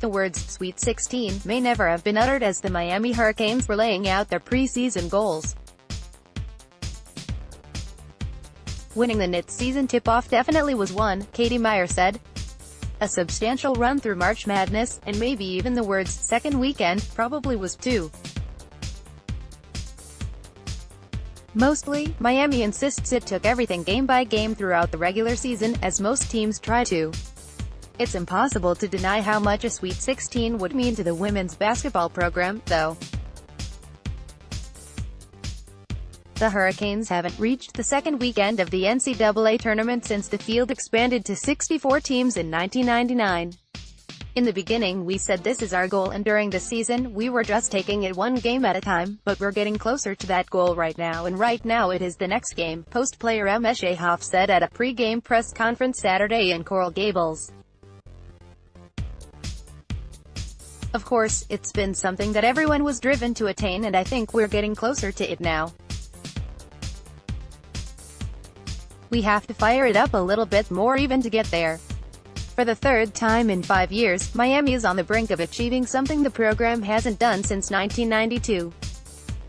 The words "Sweet 16" may never have been uttered as the Miami Hurricanes were laying out their preseason goals. Winning the NIT Season Tip-Off definitely was one, Meier said. A substantial run through March Madness, and maybe even the words "second weekend" probably was too. Mostly, Miami insists it took everything game by game throughout the regular season, as most teams try to. It's impossible to deny how much a Sweet 16 would mean to the women's basketball program, though. The Hurricanes haven't reached the second weekend of the NCAA tournament since the field expanded to 64 teams in 1999. In the beginning we said this is our goal, and during the season we were just taking it one game at a time, but we're getting closer to that goal right now, and right now it is the next game, post player Hoff said at a pre-game press conference Saturday in Coral Gables. Of course, it's been something that everyone was driven to attain, and I think we're getting closer to it now. We have to fire it up a little bit more even to get there. For the third time in 5 years, Miami is on the brink of achieving something the program hasn't done since 1992.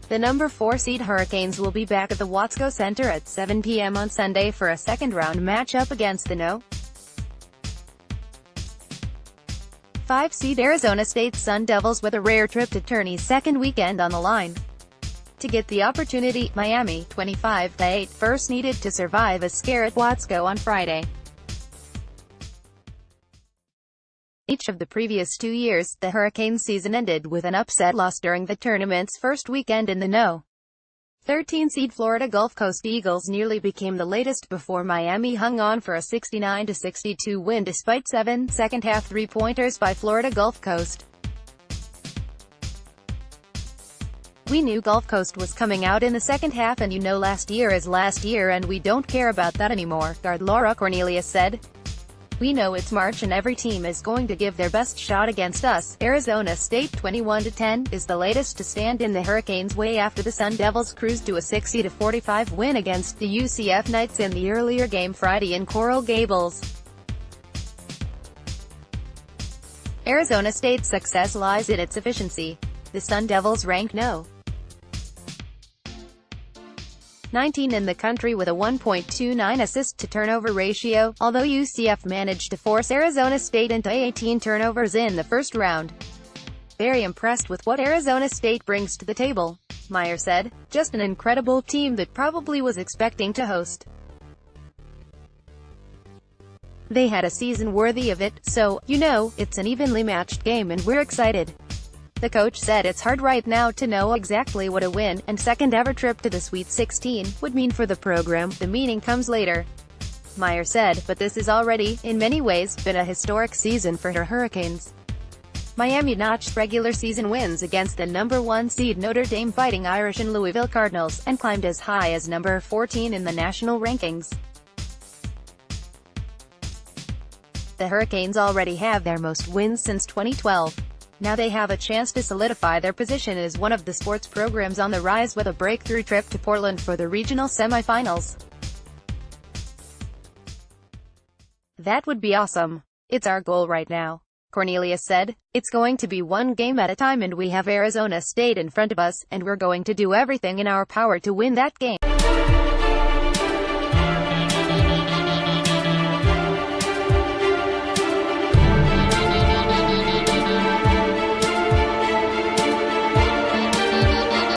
The number 4 seed Hurricanes will be back at the Watsco Center at 7 p.m. on Sunday for a second-round matchup against the No. 5 seed Arizona State Sun Devils, with a rare trip to tourney's second weekend on the line. To get the opportunity, Miami, 25-8, first needed to survive a scare at Watsco on Friday. Each of the previous 2 years, the Hurricanes season ended with an upset loss during the tournament's first weekend in the No. 13 seed Florida Gulf Coast Eagles nearly became the latest before Miami hung on for a 69-62 win despite 7 second-half three-pointers by Florida Gulf Coast. We knew Gulf Coast was coming out in the second half, and you know last year is last year and we don't care about that anymore, guard Laura Cornelius said. We know it's March and every team is going to give their best shot against us. Arizona State 21-10 is the latest to stand in the Hurricanes' way after the Sun Devils cruised to a 60-45 win against the UCF Knights in the earlier game Friday in Coral Gables. Arizona State's success lies in its efficiency. The Sun Devils rank No. 19 in the country with a 1.29 assist-to-turnover ratio, although UCF managed to force Arizona State into 18 turnovers in the first round. Very impressed with what Arizona State brings to the table, Meier said. Just an incredible team that probably was expecting to host. They had a season worthy of it, so, you know, it's an evenly matched game and we're excited. The coach said it's hard right now to know exactly what a win, and second-ever trip to the Sweet 16, would mean for the program. The meaning comes later, Meier said, but this is already, in many ways, been a historic season for her Hurricanes. Miami notched regular season wins against the number 1 seed Notre Dame Fighting Irish and Louisville Cardinals, and climbed as high as number 14 in the national rankings. The Hurricanes already have their most wins since 2012. Now they have a chance to solidify their position as one of the sports programs on the rise with a breakthrough trip to Portland for the regional semifinals. That would be awesome. It's our goal right now, Cornelius said. It's going to be one game at a time, and we have Arizona State in front of us, and we're going to do everything in our power to win that game.